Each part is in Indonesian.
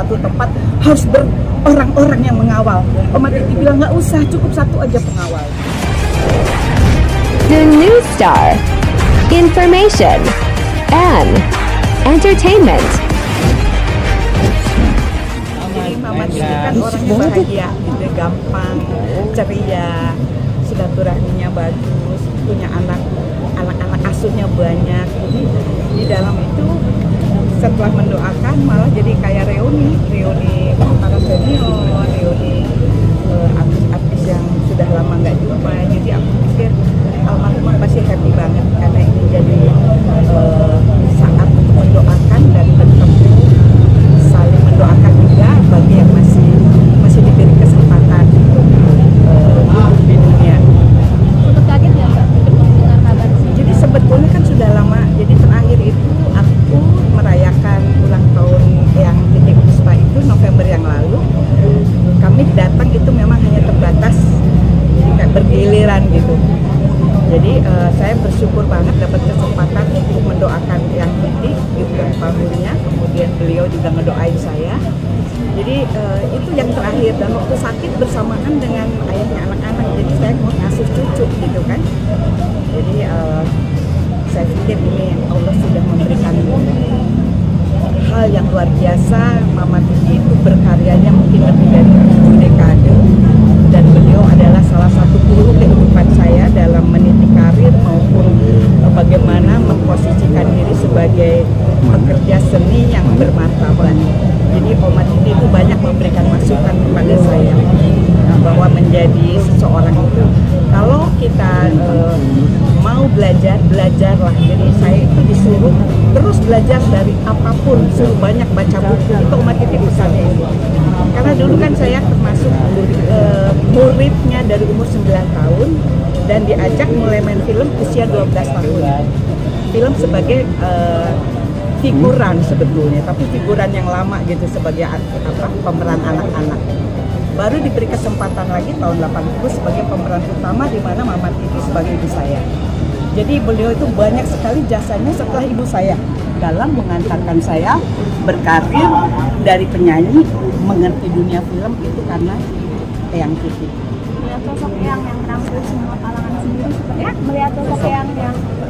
satu tempat harus orang-orang yang mengawal. Oma Titi bilang nggak usah, cukup satu aja pengawal. The News Star, information and entertainment. Jadi Mama Titi kan orangnya bahagia, gitu, gampang, ceria, silaturahminya bagus, punya anak-anak asuhnya banyak. Jadi di dalam itu setelah mendoakan malah jadi kayak reuni para senior, reuni artis-artis yang sudah lama nggak jumpa. Jadi aku pikir almarhumah pasti happy banget karena ini jadi saat untuk mendoakan dan bertemu, saling mendoakan juga bagi yang masih diberi kesempatan untuk di dunia. Sempat kaget nggak Mbak dengan kabar sih? Jadi sebetulnya kan sudah lama. Jadi terakhir itu aku merayakan ulang tahun yang Titik Puspa itu November yang lalu. Kami datang itu memang hanya terbatas kayak bergiliran gitu. Jadi saya bersyukur banget dapat kesempatan untuk mendoakan yang Titik gitu yang tahunnya. Kemudian beliau juga ngedoain saya. Jadi itu yang terakhir, dan waktu sakit bersamaan dengan ayahnya anak-anak. Jadi saya mau ngasuh cucu gitu kan. Jadi saya pikir ini Allah sudah memberikan hal yang luar biasa. Mama Titi itu berkaryanya mungkin lebih dari 7 dekade, dan beliau adalah salah satu guru kehidupan saya dalam meniti karir maupun bagaimana memposisikan diri sebagai pekerja seni yang bermartabat. Jadi Oma Titi itu banyak memberikan masukan kepada saya bahwa menjadi seseorang itu kalau kita mau belajarlah. Jadi saya itu disuruh terus belajar dari apapun, suruh banyak baca buku. Itu Oma Titi pesannya itu. Karena dulu kan saya termasuk muridnya dari umur 9 tahun dan diajak mulai main film usia 12 tahun. Film sebagai figuran sebetulnya, tapi figuran yang lama gitu sebagai pemeran anak-anak. Baru diberi kesempatan lagi tahun 80 sebagai pemeran utama, di mana Mama Titi sebagai ibu saya. Jadi beliau itu banyak sekali jasanya setelah ibu saya dalam mengantarkan saya berkarir dari penyanyi mengerti dunia film itu karena Eyang Titi. Melihat sosok yang merangkul semua kalangan sendiri, ya? Melihat sosok yang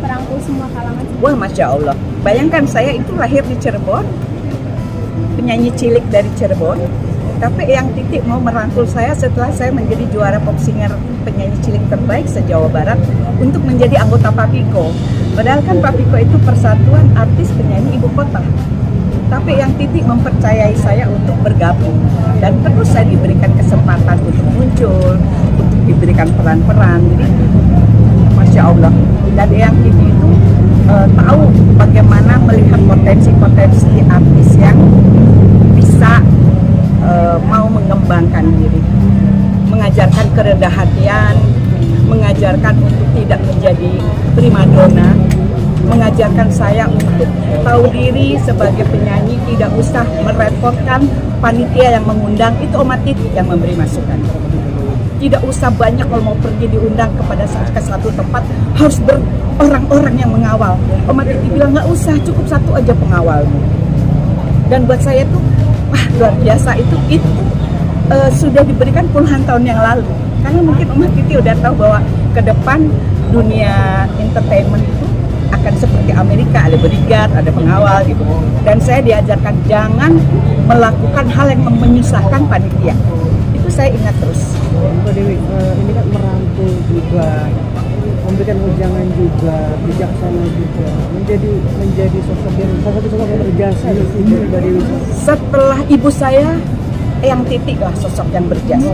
merangkul semua kalangan sendiri. Wah, Masya Allah. Bayangkan saya itu lahir di Cirebon, penyanyi cilik dari Cirebon, tapi Eyang Titi mau merangkul saya setelah saya menjadi juara pop singer penyanyi cilik terbaik se-Jawa Barat untuk menjadi anggota Papiko. Padahal kan Papiko itu persatuan artis penyanyi ibu kota. Tapi Eyang Titi mempercayai saya untuk bergabung, dan terus saya diberikan kesempatan untuk muncul, untuk diberikan peran-peran. Jadi Masya Allah. Dan Eyang Titi itu tahu bagaimana melihat potensi-potensi artis yang bisa mau mengembangkan diri, mengajarkan kerendahan hatian, mengajarkan untuk tidak menjadi primadona, mengajarkan saya untuk tahu diri sebagai penyanyi, tidak usah merepotkan panitia yang mengundang. Itu Oma Titi yang memberi masukan. Tidak usah banyak kalau mau pergi diundang ke satu tempat harus orang-orang yang mengawal. Oma Titi bilang nggak usah, cukup satu aja pengawalmu. Dan buat saya tuh wah, luar biasa. Itu sudah diberikan puluhan tahun yang lalu. Karena mungkin Oma Titi udah tahu bahwa ke depan dunia entertainment itu akan seperti Amerika, ada bodyguard, ada pengawal gitu. Dan saya diajarkan jangan melakukan hal yang menyusahkan panitia. Itu saya ingat terus. Mbak Dewi, ini kan merangkul juga, memberikan ujangan juga, bijaksana juga, menjadi sosok yang salah satu sosok yang berjasa di sini, Mbak Dewi. Setelah ibu saya, Eyang Titi lah sosok yang berjasa.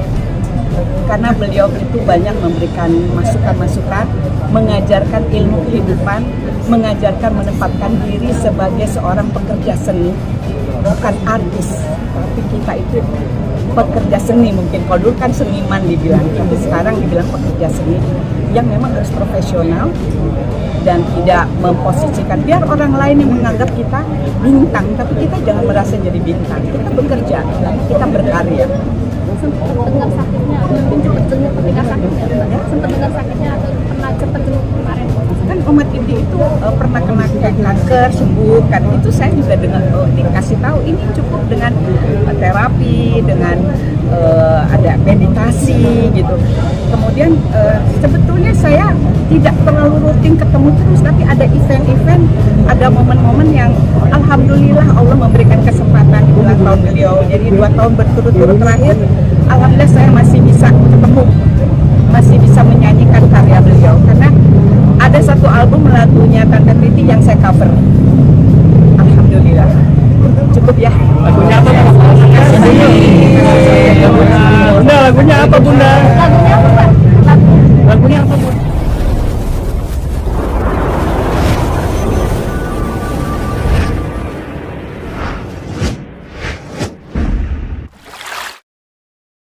Karena beliau itu banyak memberikan masukan-masukan, mengajarkan ilmu kehidupan, mengajarkan menempatkan diri sebagai seorang pekerja seni, bukan artis, tapi kita itu pekerja seni. Mungkin kalau dulu kan seniman dibilang, tapi sekarang dibilang pekerja seni yang memang harus profesional dan tidak memposisikan biar orang lain yang menganggap kita bintang, tapi kita jangan merasa jadi bintang. Kita bekerja, kita berkarya. Sempat dengar sakitnya, mungkin cepat jenguk ketika sakitnya, sempat dengar sakitnya atau pernah cepat jenguk kemarin? Kan Muhammad Indi itu pernah kena kanker, sembuh kan, itu saya juga dengan dikasih tahu ini cukup dengan terapi, dengan ada meditasi gitu. Kemudian sebetulnya saya tidak terlalu rutin ketemu terus, tapi ada event-event, ada momen-momen yang alhamdulillah Allah memberikan kesempatan di ulang tahun beliau. Jadi 2 tahun berturut-turut terakhir, alhamdulillah saya masih bisa ketemu, masih bisa menyanyikan karya beliau, karena ada satu album lagunya Tante Titi yang saya cover. Alhamdulillah. Cukup ya. Lagunya apa? Bunda, lagunya apa Bunda? Lagu